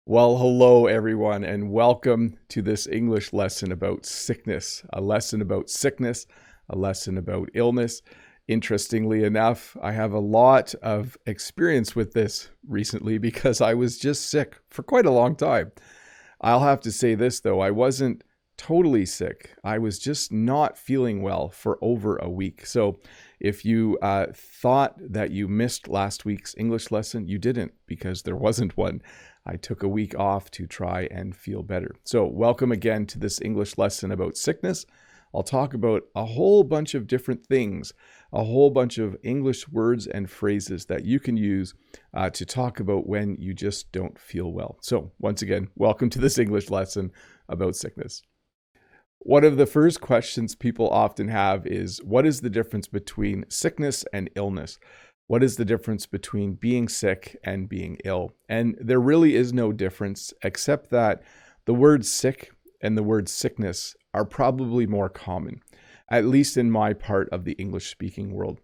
Well, hello everyone, and welcome to this English lesson about sickness. A lesson about sickness, a lesson about illness. Interestingly enough, I have a lot of experience with this recently because I was just sick for quite a long time. I'll have to say this though, I wasn't totally sick. I was just not feeling well for over a week. So if you thought that you missed last week's English lesson, you didn't because there wasn't one. I took a week off to try and feel better. So welcome again to this English lesson about sickness. I'll talk about a whole bunch of different things, a whole bunch of English words and phrases that you can use to talk about when you just don't feel well. So once again, welcome to this English lesson about sickness. One of the first questions people often have is, what is the difference between sickness and illness? What is the difference between being sick and being ill? And there really is no difference, except that the word sick and the word sickness are probably more common, at least in my part of the English-speaking world.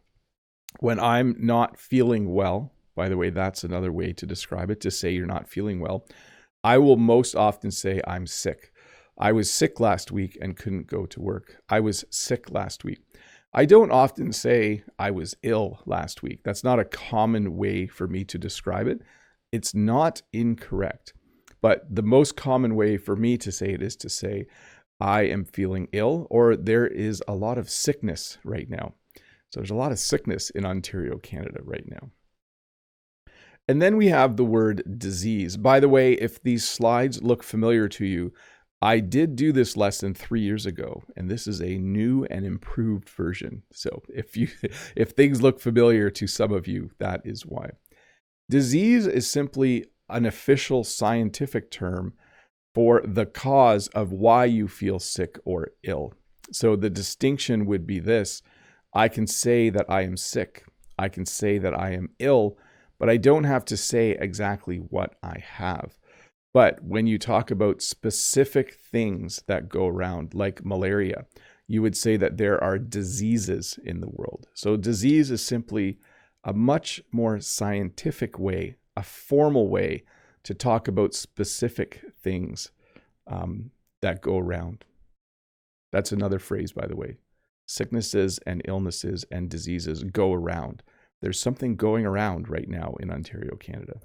When I'm not feeling well, by the way, that's another way to describe it, to say you're not feeling well, I will most often say I'm sick. I was sick last week and couldn't go to work. I was sick last week. I don't often say I was ill last week. That's not a common way for me to describe it. It's not incorrect. But the most common way for me to say it is to say I am feeling ill, or there is a lot of sickness right now. So there's a lot of sickness in Ontario, Canada right now. And then we have the word disease. By the way, if these slides look familiar to you, I did do this lesson 3 years ago, and this is a new and improved version. So if things look familiar to some of you, that is why. Disease is simply an official scientific term for the cause of why you feel sick or ill. So the distinction would be this: I can say that I am sick, I can say that I am ill, but I don't have to say exactly what I have. But when you talk about specific things that go around, like malaria, you would say that there are diseases in the world. So disease is simply a much more scientific way, a formal way to talk about specific things that go around. That's another phrase, by the way. Sicknesses and illnesses and diseases go around. There's something going around right now in Ontario, Canada.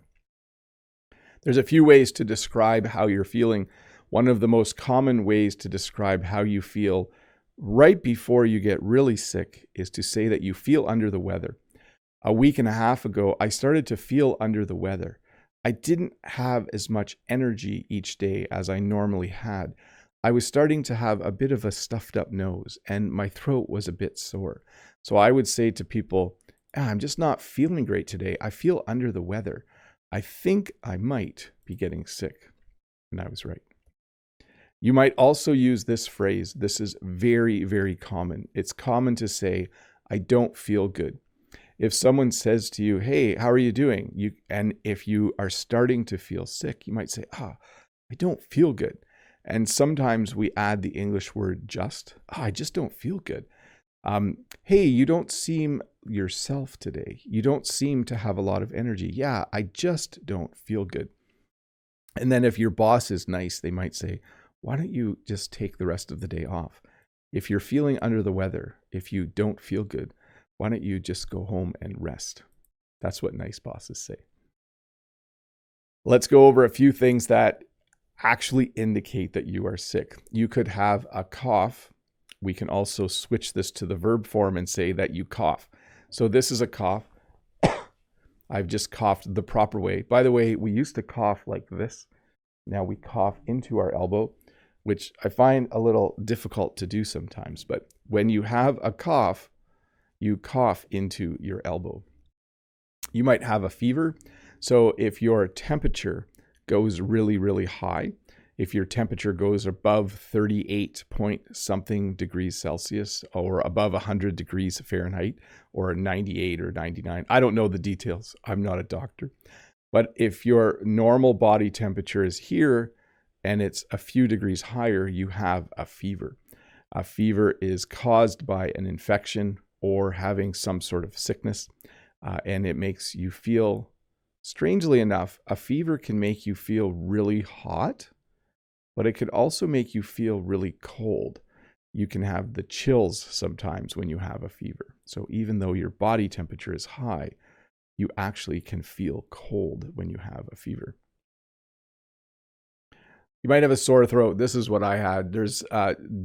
There's a few ways to describe how you're feeling. One of the most common ways to describe how you feel right before you get really sick is to say that you feel under the weather. A week and a half ago, I started to feel under the weather. I didn't have as much energy each day as I normally had. I was starting to have a bit of a stuffed up nose and my throat was a bit sore. So I would say to people, I'm just not feeling great today. I feel under the weather. I think I might be getting sick. And I was right. You might also use this phrase. This is very, very common. It's common to say, I don't feel good. If someone says to you, hey, how are you doing? And if you are starting to feel sick, you might say, I don't feel good. And sometimes we add the English word just. I just don't feel good. Hey, you don't seem yourself today. You don't seem to have a lot of energy. Yeah, I just don't feel good. And then if your boss is nice, they might say, why don't you just take the rest of the day off? If you're feeling under the weather, if you don't feel good, why don't you just go home and rest? That's what nice bosses say. Let's go over a few things that actually indicate that you are sick. You could have a cough. We can also switch this to the verb form and say that you cough. So this is a cough. I've just coughed the proper way. By the way, we used to cough like this. Now we cough into our elbow, which I find a little difficult to do sometimes. But when you have a cough, you cough into your elbow. You might have a fever. So if your temperature goes really, really high, if your temperature goes above 38 point something degrees Celsius or above 100 degrees Fahrenheit or 98 or 99, I don't know the details. I'm not a doctor. But if your normal body temperature is here and it's a few degrees higher, you have a fever. A fever is caused by an infection or having some sort of sickness, and it makes you feel Strangely enough, a fever can make you feel really hot, but it could also make you feel really cold. You can have the chills sometimes when you have a fever. So even though your body temperature is high, you actually can feel cold when you have a fever. You might have a sore throat. This is what I had. There's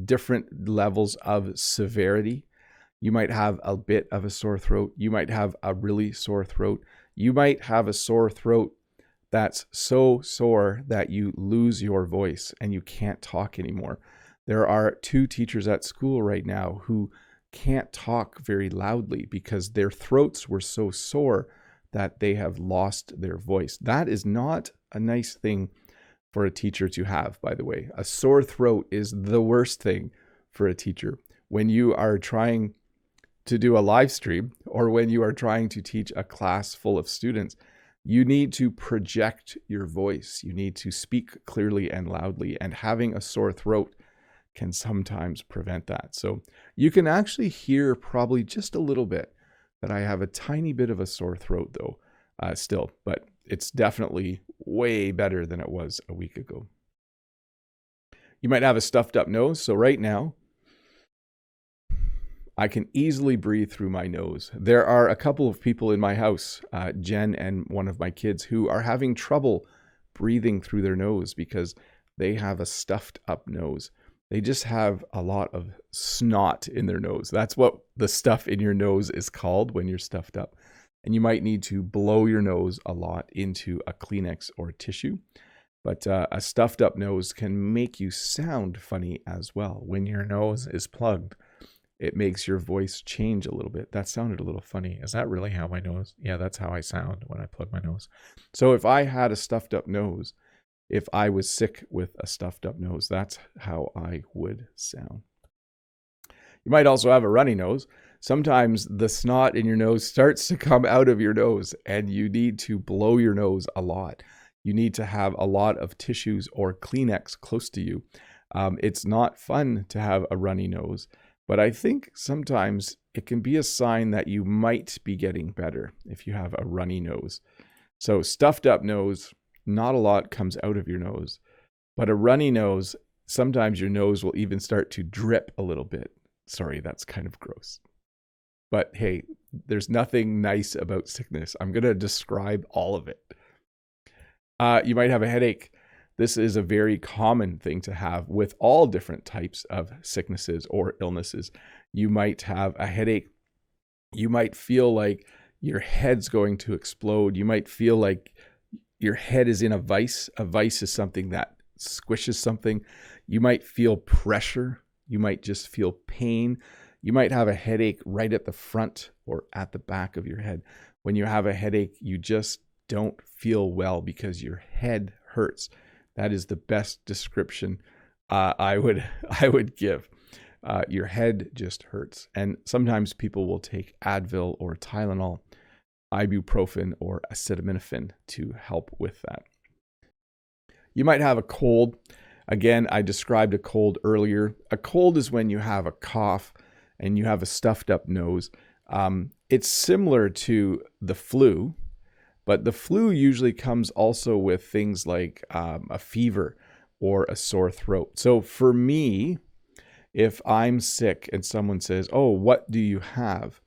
different levels of severity. You might have a bit of a sore throat. You might have a really sore throat. You might have a sore throat that's so sore that you lose your voice and you can't talk anymore. There are 2 teachers at school right now who can't talk very loudly because their throats were so sore that they have lost their voice. That is not a nice thing for a teacher to have, by the way. A sore throat is the worst thing for a teacher. When you are trying to do a live stream or when you are trying to teach a class full of students, you need to project your voice. You need to speak clearly and loudly, and having a sore throat can sometimes prevent that. So you can actually hear probably just a little bit that I have a tiny bit of a sore throat though, still, but it's definitely way better than it was a week ago. You might have a stuffed up nose. So right now, I can easily breathe through my nose. There are a couple of people in my house, Jen and one of my kids, who are having trouble breathing through their nose because they have a stuffed up nose. They just have a lot of snot in their nose. That's what the stuff in your nose is called when you're stuffed up. And you might need to blow your nose a lot into a Kleenex or tissue. But a stuffed up nose can make you sound funny as well. When your nose is plugged, it makes your voice change a little bit. That sounded a little funny. Is that really how my nose? Yeah, that's how I sound when I plug my nose. So if I had a stuffed up nose, if I was sick with a stuffed up nose, that's how I would sound. You might also have a runny nose. Sometimes the snot in your nose starts to come out of your nose and you need to blow your nose a lot. You need to have a lot of tissues or Kleenex close to you. It's not fun to have a runny nose, but I think sometimes it can be a sign that you might be getting better if you have a runny nose. So stuffed up nose, not a lot comes out of your nose, but a runny nose, sometimes your nose will even start to drip a little bit. Sorry, that's kind of gross. But hey, there's nothing nice about sickness. I'm going to describe all of it. You might have a headache. This is a very common thing to have with all different types of sicknesses or illnesses. You might have a headache. You might feel like your head's going to explode. You might feel like your head is in a vice. A vice is something that squishes something. You might feel pressure. You might just feel pain. You might have a headache right at the front or at the back of your head. When you have a headache, you just don't feel well because your head hurts. That is the best description I would give. Your head just hurts. And sometimes people will take Advil or Tylenol, ibuprofen or acetaminophen to help with that. You might have a cold. Again, I described a cold earlier. A cold is when you have a cough and you have a stuffed up nose. It's similar to the flu, but the flu usually comes also with things like a fever or a sore throat. So for me, if I'm sick and someone says, "Oh, what do you have?"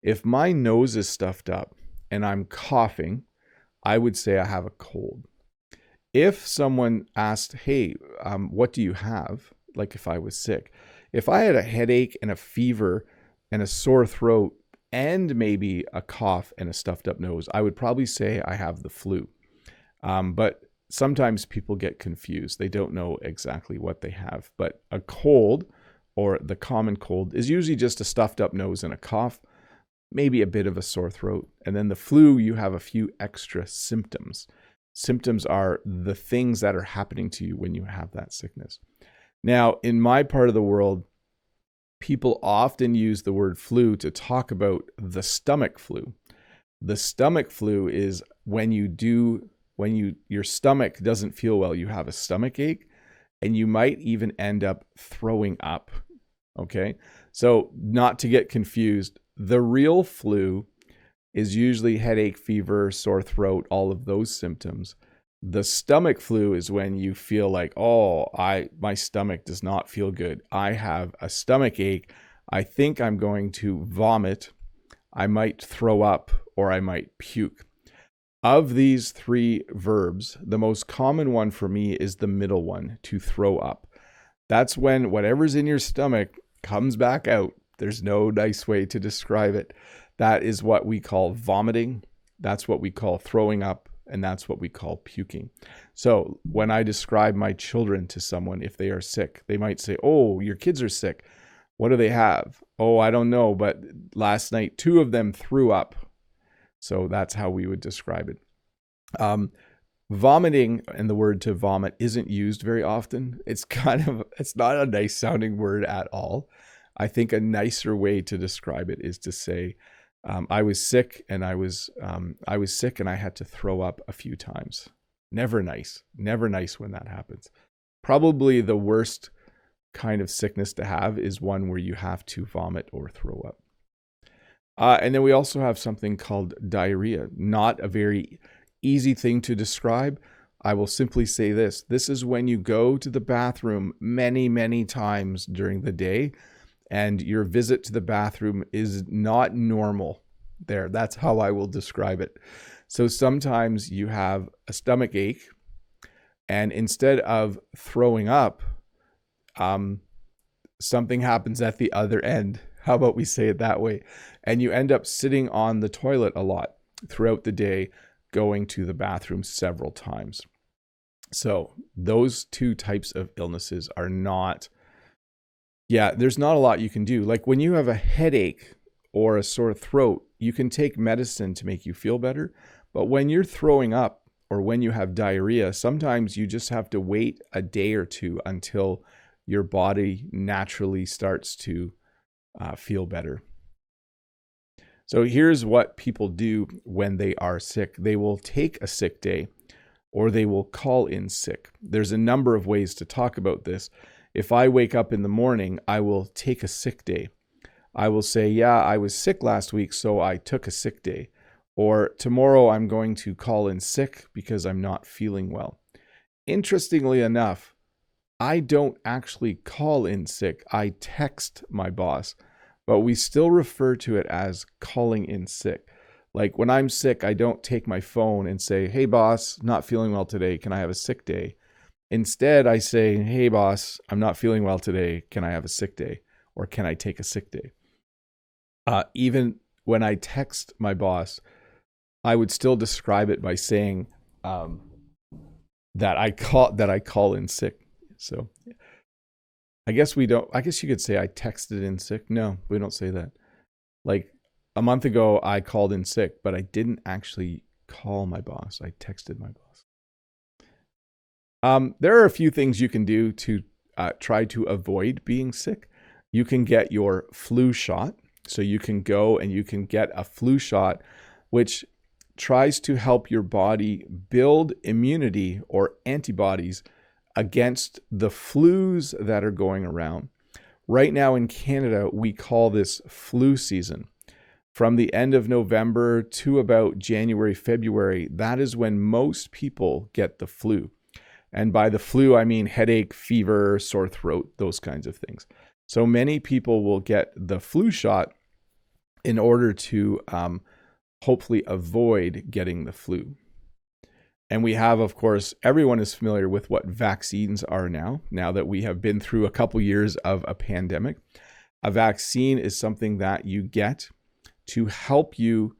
If my nose is stuffed up and I'm coughing, I would say I have a cold. If someone asked, "Hey, what do you have?" Like if I was sick, if I had a headache and a fever and a sore throat and maybe a cough and a stuffed up nose, I would probably say I have the flu. But sometimes people get confused. They don't know exactly what they have. But a cold or the common cold is usually just a stuffed up nose and a cough, maybe a bit of a sore throat. And then the flu, you have a few extra symptoms. Symptoms are the things that are happening to you when you have that sickness. Now, in my part of the world, people often use the word flu to talk about the stomach flu. The stomach flu is when your stomach doesn't feel well, you have a stomach ache, and you might even end up throwing up. Okay? So not to get confused, the real flu is usually headache, fever, sore throat, all of those symptoms. The stomach flu is when you feel like, oh, my stomach does not feel good. I have a stomach ache. I think I'm going to vomit. I might throw up or I might puke. Of these three verbs, the most common one for me is the middle one, to throw up. That's when whatever's in your stomach comes back out. There's no nice way to describe it. That is what we call vomiting. That's what we call throwing up. And that's what we call puking. So when I describe my children to someone, if they are sick, they might say, oh, your kids are sick. What do they have? Oh, I don't know. But last night, 2 of them threw up. So that's how we would describe it. Vomiting, and the word to vomit isn't used very often. It's not a nice sounding word at all. I think a nicer way to describe it is to say, I was sick and I was sick and I had to throw up a few times. Never nice when that happens. Probably the worst kind of sickness to have is one where you have to vomit or throw up. And then we also have something called diarrhea. Not a very easy thing to describe. I will simply say this. This is when you go to the bathroom many, many times during the day and your visit to the bathroom is not normal there. That's how I will describe it. So sometimes you have a stomach ache and instead of throwing up, something happens at the other end. How about we say it that way? And you end up sitting on the toilet a lot throughout the day, going to the bathroom several times. So those 2 types of illnesses are not, there's not a lot you can do. Like when you have a headache or a sore throat, you can take medicine to make you feel better. But when you're throwing up or when you have diarrhea, sometimes you just have to wait a day or 2 until your body naturally starts to feel better. So here's what people do when they are sick. They will take a sick day or they will call in sick. There's a number of ways to talk about this. If I wake up in the morning, I will take a sick day. I will say, I was sick last week, so I took a sick day. Or tomorrow I'm going to call in sick because I'm not feeling well. Interestingly enough, I don't actually call in sick. I text my boss, but we still refer to it as calling in sick. Like when I'm sick, I don't take my phone and say, hey boss, not feeling well today. Can I have a sick day? Instead, I say, hey boss, I'm not feeling well today. Can I have a sick day? Or can I take a sick day? Even when I text my boss, I would still describe it by saying that I call in sick. So I guess you could say I texted in sick. No, we don't say that. Like a month ago, I called in sick, but I didn't actually call my boss. I texted my boss. There are a few things you can do to try to avoid being sick. You can get your flu shot. So you can go and you can get a flu shot, which tries to help your body build immunity or antibodies against the flus that are going around. Right now in Canada, we call this flu season. From the end of November to about January, February, that is when most people get the flu. And by the flu, I mean headache, fever, sore throat, those kinds of things. So many people will get the flu shot in order to hopefully avoid getting the flu. And we have, of course, everyone is familiar with what vaccines are now that we have been through a couple years of a pandemic. A vaccine is something that you get to help you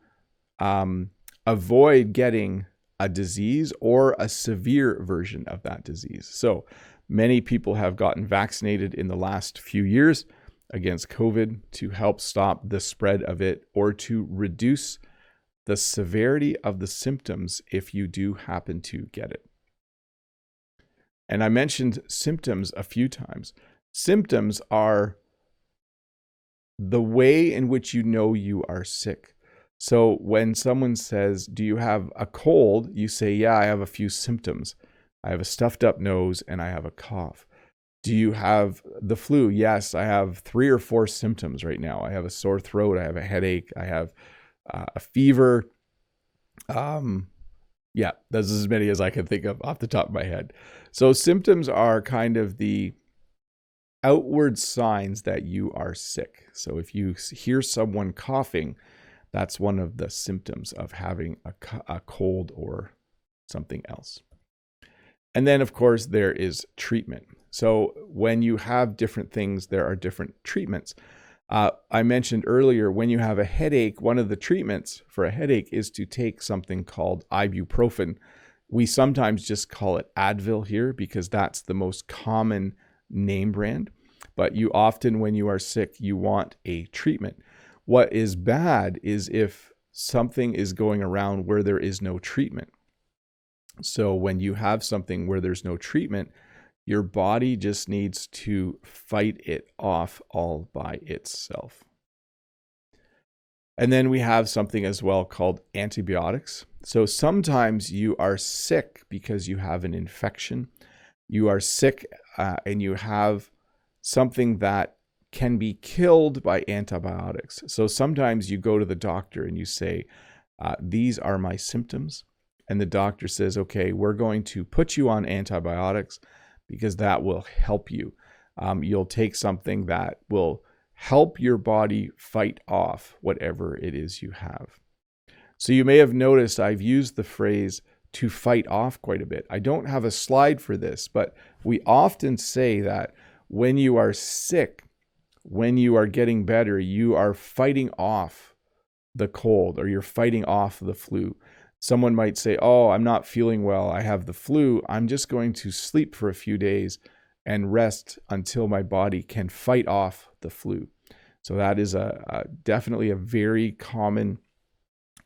avoid getting a disease or a severe version of that disease. So many people have gotten vaccinated in the last few years against COVID to help stop the spread of it or to reduce the severity of the symptoms if you do happen to get it. And I mentioned symptoms a few times. Symptoms are the way in which you know you are sick. So when someone says, do you have a cold? You say, yeah, I have a few symptoms. I have a stuffed up nose and I have a cough. Do you have the flu? Yes, I have 3 or 4 symptoms right now. I have a sore throat. I have a headache. I have a fever. Yeah, that's as many as I can think of off the top of my head. So symptoms are kind of the outward signs that you are sick. So if you hear someone coughing, that's one of the symptoms of having a cold or something else. And then, of course, there is treatment. So when you have different things, there are different treatments. I mentioned earlier, when you have a headache, one of the treatments for a headache is to take something called ibuprofen. We sometimes just call it Advil here because that's the most common name brand. But you often, when you are sick, you want a treatment. What is bad is if something is going around where there is no treatment. So when you have something where there's no treatment, your body just needs to fight it off all by itself. And then we have something as well called antibiotics. So sometimes you are sick because you have an infection. You are sick and you have something that can be killed by antibiotics. So sometimes you go to the doctor and you say, these are my symptoms. And the doctor says, okay, we're going to put you on antibiotics because that will help you. You'll take something that will help your body fight off whatever it is you have. So you may have noticed I've used the phrase to fight off quite a bit. I don't have a slide for this, but we often say that when you are sick, when you are getting better, you are fighting off the cold or you're fighting off the flu. Someone might say, oh, I'm not feeling well. I have the flu. I'm just going to sleep for a few days and rest until my body can fight off the flu. So that is definitely a very common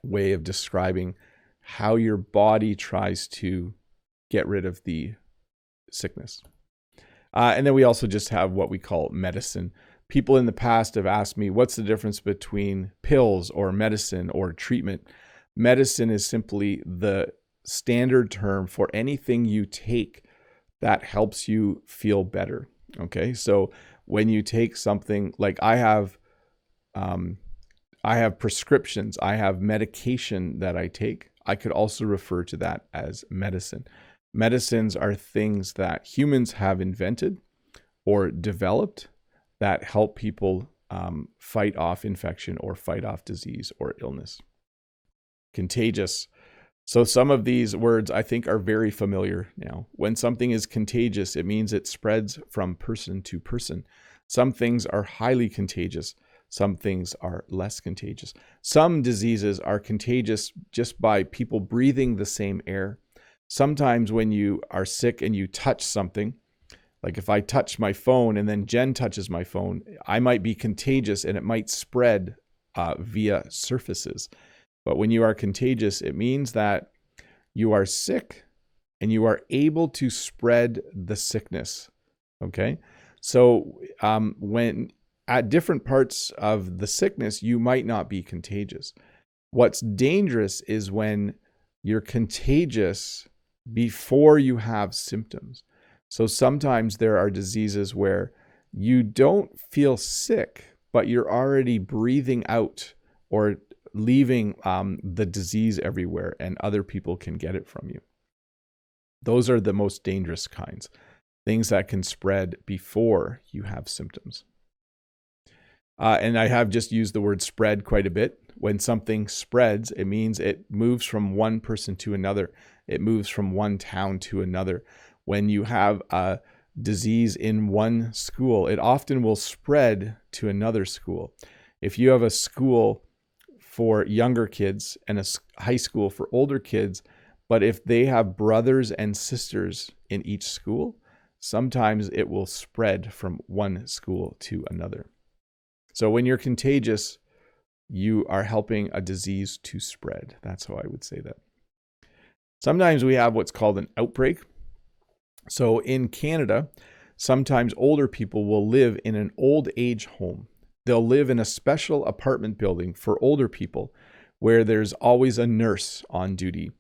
way of describing how your body tries to get rid of the sickness. And then we also just have what we call medicine. People in the past have asked me, what's the difference between pills or medicine or treatment? Medicine is simply the standard term for anything you take that helps you feel better. Okay, so when you take something like I have prescriptions, I have medication that I take. I could also refer to that as medicine. Medicines are things that humans have invented or developed that help people fight off infection or fight off disease or illness. Contagious. So some of these words I think are very familiar now. When something is contagious, it means it spreads from person to person. Some things are highly contagious. Some things are less contagious. Some diseases are contagious just by people breathing the same air. Sometimes when you are sick and you touch something, like if I touch my phone and then Jen touches my phone, I might be contagious and it might spread via surfaces. But when you are contagious, it means that you are sick and you are able to spread the sickness. Okay? So when at different parts of the sickness, you might not be contagious. What's dangerous is when you're contagious before you have symptoms. So sometimes there are diseases where you don't feel sick, but you're already breathing out or leaving the disease everywhere and other people can get it from you. Those are the most dangerous kinds, things that can spread before you have symptoms. And I have just used the word spread quite a bit. When something spreads, it means it moves from one person to another. It moves from one town to another. When you have a disease in one school, it often will spread to another school. If you have a school for younger kids and a high school for older kids, but if they have brothers and sisters in each school, sometimes it will spread from one school to another. So when you're contagious, you are helping a disease to spread. That's how I would say that. Sometimes we have what's called an outbreak. So in Canada, sometimes older people will live in an old age home. They'll live in a special apartment building for older people where there's always a nurse on duty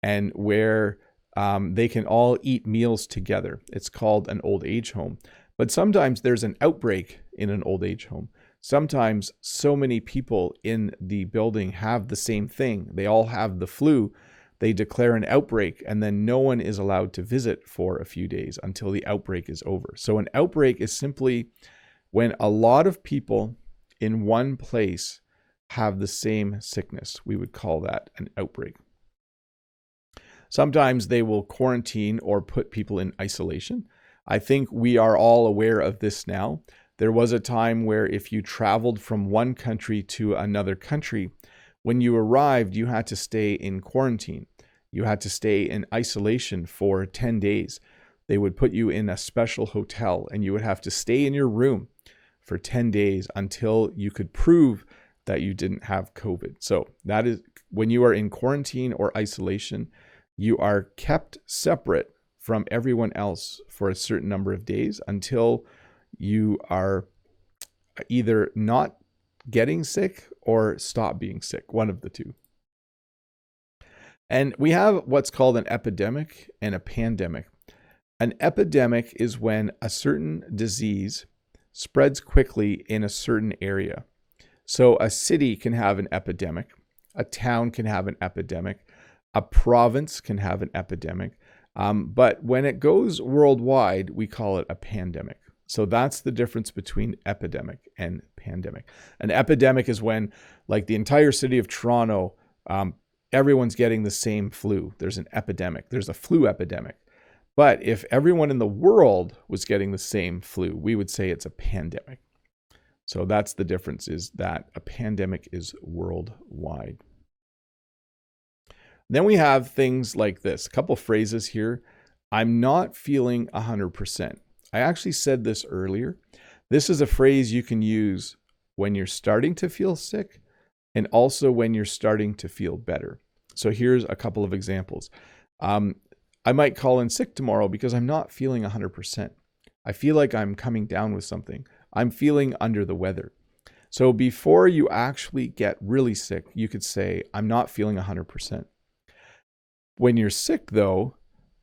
and where they can all eat meals together. It's called an old age home. But sometimes there's an outbreak in an old age home. sometimes so many people in the building have the same thing. They all have the flu. They declare an outbreak, and then no one is allowed to visit for a few days until the outbreak is over. So an outbreak is simply when a lot of people in one place have the same sickness. We would call that an outbreak. Sometimes they will quarantine or put people in isolation. I think we are all aware of this now. There was a time where if you traveled from one country to another country, when you arrived, you had to stay in quarantine. You had to stay in isolation for 10 days. They would put you in a special hotel and you would have to stay in your room for 10 days until you could prove that you didn't have COVID. So that is when you are in quarantine or isolation, you are kept separate from everyone else for a certain number of days until you are either not getting sick or stop being sick, one of the two. And we have what's called an epidemic and a pandemic. An epidemic is when a certain disease spreads quickly in a certain area. So a city can have an epidemic, a town can have an epidemic, a province can have an epidemic. But when it goes worldwide, we call it a pandemic. So that's the difference between epidemic and pandemic. An epidemic is when, like the entire city of Toronto, everyone's getting the same flu. There's an epidemic. There's a flu epidemic. But if everyone in the world was getting the same flu, we would say it's a pandemic. So that's the difference, is that a pandemic is worldwide. Then we have things like this, a couple phrases here. I'm not feeling 100%. I actually said this earlier. This is a phrase you can use when you're starting to feel sick and also when you're starting to feel better. So here's a couple of examples. I might call in sick tomorrow because I'm not feeling 100%. I feel like I'm coming down with something. I'm feeling under the weather. So before you actually get really sick, you could say, I'm not feeling 100%. When you're sick, though,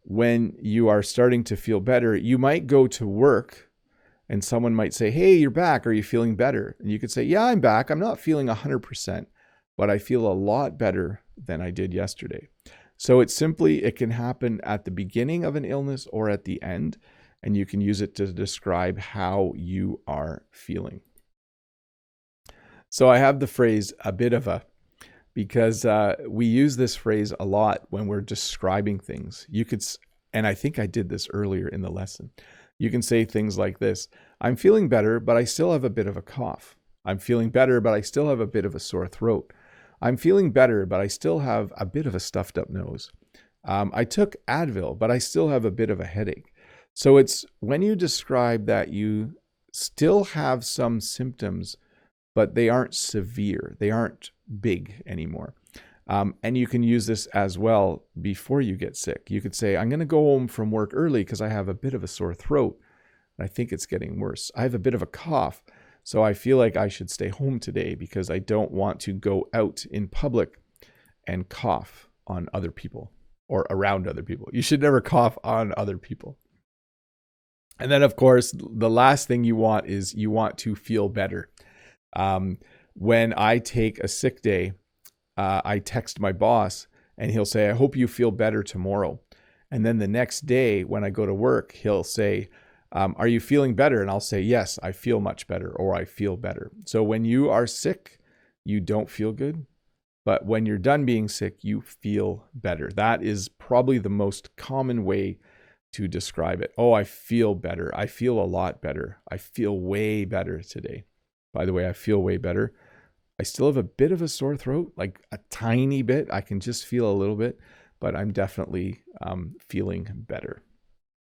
when you are starting to feel better, you might go to work and someone might say, hey, you're back. Are you feeling better? And you could say, yeah, I'm back. I'm not feeling 100%, but I feel a lot better than I did yesterday. So it can happen at the beginning of an illness or at the end, and you can use it to describe how you are feeling. So I have the phrase a bit of a, because we use this phrase a lot when we're describing things. And I think I did this earlier in the lesson. You can say things like this: I'm feeling better, but I still have a bit of a cough. I'm feeling better, but I still have a bit of a sore throat. I'm feeling better, but I still have a bit of a stuffed up nose. I took Advil, but I still have a bit of a headache. So it's when you describe that you still have some symptoms, but they aren't severe. They aren't big anymore. And you can use this as well before you get sick. You could say, I'm going to go home from work early because I have a bit of a sore throat. I think it's getting worse. I have a bit of a cough, so I feel like I should stay home today because I don't want to go out in public and cough on other people or around other people. You should never cough on other people. And then, of course, the last thing you want is you want to feel better. When I take a sick day, I text my boss and he'll say, I hope you feel better tomorrow. And then the next day when I go to work, he'll say, are you feeling better? And I'll say, yes, I feel much better, or I feel better. So when you are sick, you don't feel good. But when you're done being sick, you feel better. That is probably the most common way to describe it. Oh, I feel better. I feel a lot better. I feel way better today. By the way, I feel way better. I still have a bit of a sore throat, like a tiny bit. I can just feel a little bit, but I'm definitely feeling better.